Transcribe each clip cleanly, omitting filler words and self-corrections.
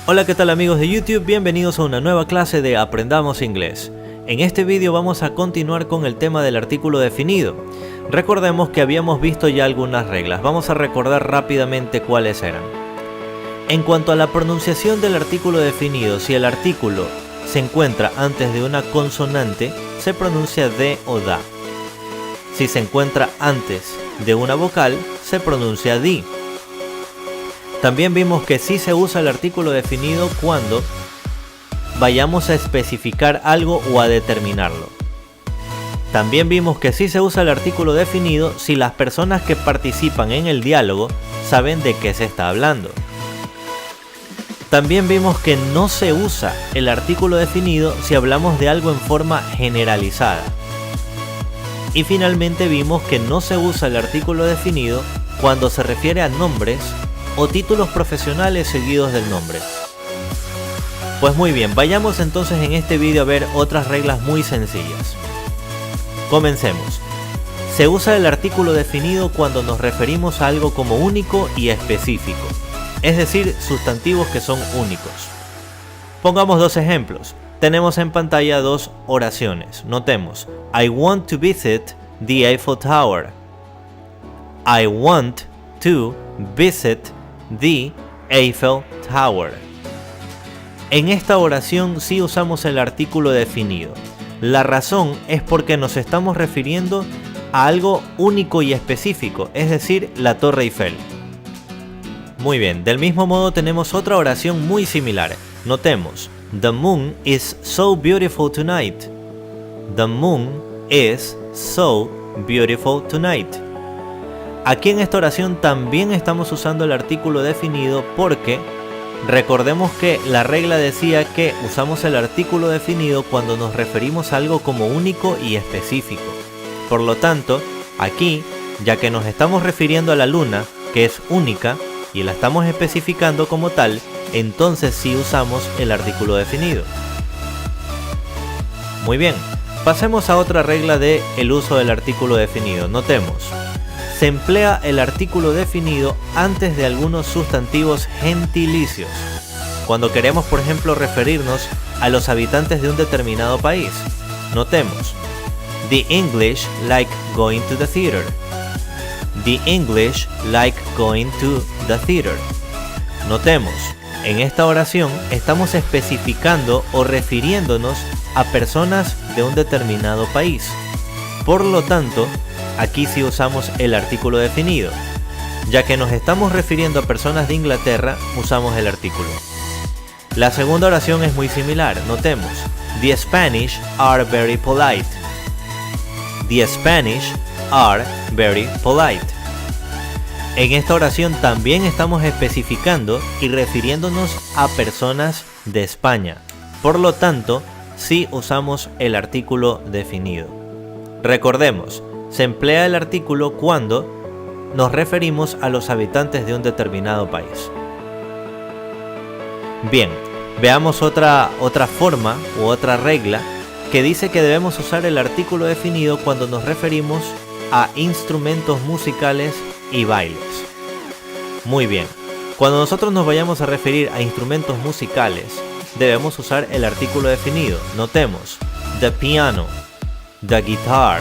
Hola, ¿qué tal amigos de YouTube? Bienvenidos a una nueva clase de Aprendamos Inglés. En este vídeo vamos a continuar con el tema del artículo definido. Recordemos que habíamos visto ya algunas reglas, vamos a recordar rápidamente cuáles eran. En cuanto a la pronunciación del artículo definido, si el artículo se encuentra antes de una consonante, se pronuncia de o da. Si se encuentra antes de una vocal, se pronuncia di. También vimos que sí se usa el artículo definido cuando vayamos a especificar algo o a determinarlo. También vimos que sí se usa el artículo definido si las personas que participan en el diálogo saben de qué se está hablando. También vimos que no se usa el artículo definido si hablamos de algo en forma generalizada. Y finalmente vimos que no se usa el artículo definido cuando se refiere a nombres o títulos profesionales seguidos del nombre. Pues muy bien, vayamos entonces en este vídeo a ver otras reglas muy sencillas. Comencemos. Se usa el artículo definido cuando nos referimos a algo como único y específico, es decir, sustantivos que son únicos. Pongamos dos ejemplos. Tenemos en pantalla dos oraciones. Notemos: I want to visit the Eiffel Tower. I want to visit the Eiffel Tower. En esta oración sí usamos el artículo definido. La razón es porque nos estamos refiriendo a algo único y específico, es decir, la Torre Eiffel. Muy bien, del mismo modo tenemos otra oración muy similar. Notemos: The moon is so beautiful tonight. The moon is so beautiful tonight. Aquí en esta oración también estamos usando el artículo definido porque recordemos que la regla decía que usamos el artículo definido cuando nos referimos a algo como único y específico. Por lo tanto, aquí, ya que nos estamos refiriendo a la luna, que es única, y la estamos especificando como tal, entonces sí usamos el artículo definido. Muy bien, pasemos a otra regla de el uso del artículo definido. Notemos: se emplea el artículo definido antes de algunos sustantivos gentilicios. Cuando queremos, por ejemplo, referirnos a los habitantes de un determinado país. Notemos: The English like going to the theater. The English like going to the theater. Notemos, en esta oración estamos especificando o refiriéndonos a personas de un determinado país. Por lo tanto, aquí sí usamos el artículo definido. Ya que nos estamos refiriendo a personas de Inglaterra, usamos el artículo. La segunda oración es muy similar. Notemos: The Spanish are very polite. The Spanish are very polite. En esta oración también estamos especificando y refiriéndonos a personas de España. Por lo tanto, sí usamos el artículo definido. Recordemos: se emplea el artículo cuando nos referimos a los habitantes de un determinado país. Bien, veamos otra forma u otra regla que dice que debemos usar el artículo definido cuando nos referimos a instrumentos musicales y bailes. Muy bien, cuando nosotros nos vayamos a referir a instrumentos musicales, debemos usar el artículo definido. Notemos: the piano, the guitar.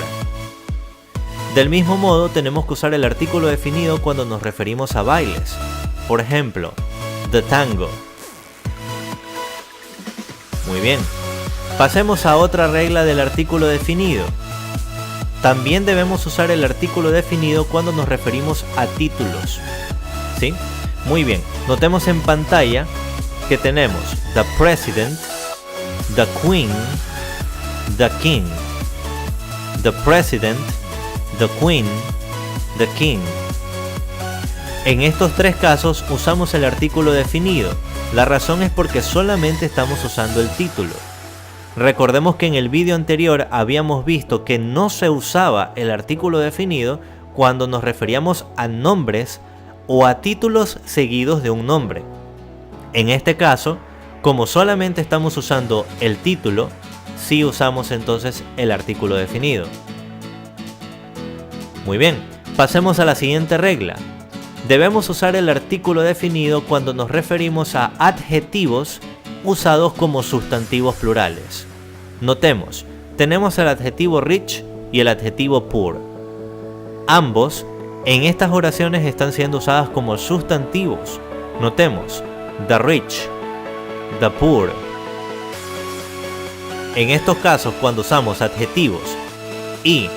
Del mismo modo, tenemos que usar el artículo definido cuando nos referimos a bailes. Por ejemplo, the tango. Muy bien. Pasemos a otra regla del artículo definido. También debemos usar el artículo definido cuando nos referimos a títulos. ¿Sí? Muy bien. Notemos en pantalla que tenemos the president, the queen, the king. The president, the queen, the king. En estos tres casos usamos el artículo definido. La razón es porque solamente estamos usando el título. Recordemos que en el vídeo anterior habíamos visto que no se usaba el artículo definido cuando nos referíamos a nombres o a títulos seguidos de un nombre. En este caso, como solamente estamos usando el título, sí usamos entonces el artículo definido. Muy bien, pasemos a la siguiente regla. Debemos usar el artículo definido cuando nos referimos a adjetivos usados como sustantivos plurales. Notemos, tenemos el adjetivo rich y el adjetivo poor. Ambos en estas oraciones están siendo usadas como sustantivos. Notemos, the rich, the poor. En estos casos, cuando usamos adjetivos y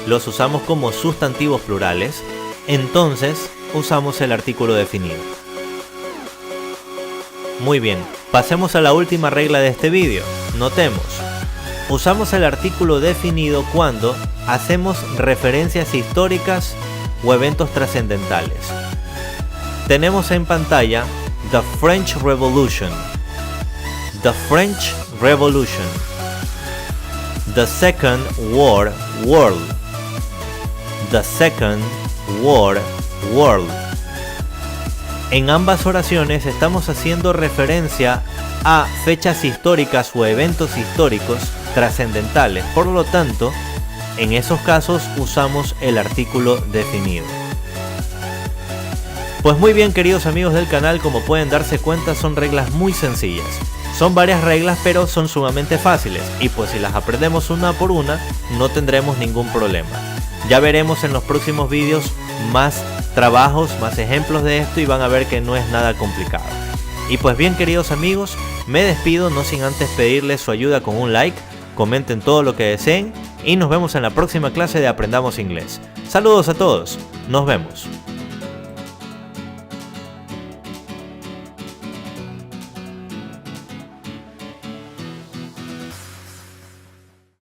los usamos como sustantivos plurales, entonces usamos el artículo definido. Muy bien, pasemos a la última regla de este vídeo. Notemos, usamos el artículo definido cuando hacemos referencias históricas o eventos trascendentales. Tenemos en pantalla The French Revolution, The French Revolution, The Second World, The Second World. En ambas oraciones estamos haciendo referencia a fechas históricas o eventos históricos trascendentales. Por lo tanto, en esos casos usamos el artículo definido. Pues muy bien, queridos amigos del canal, como pueden darse cuenta son reglas muy sencillas. Son varias reglas, pero son sumamente fáciles y pues si las aprendemos una por una no tendremos ningún problema. Ya veremos en los próximos vídeos más trabajos, más ejemplos de esto y van a ver que no es nada complicado. Y pues bien, queridos amigos, me despido no sin antes pedirles su ayuda con un like, comenten todo lo que deseen y nos vemos en la próxima clase de Aprendamos Inglés. Saludos a todos, nos vemos.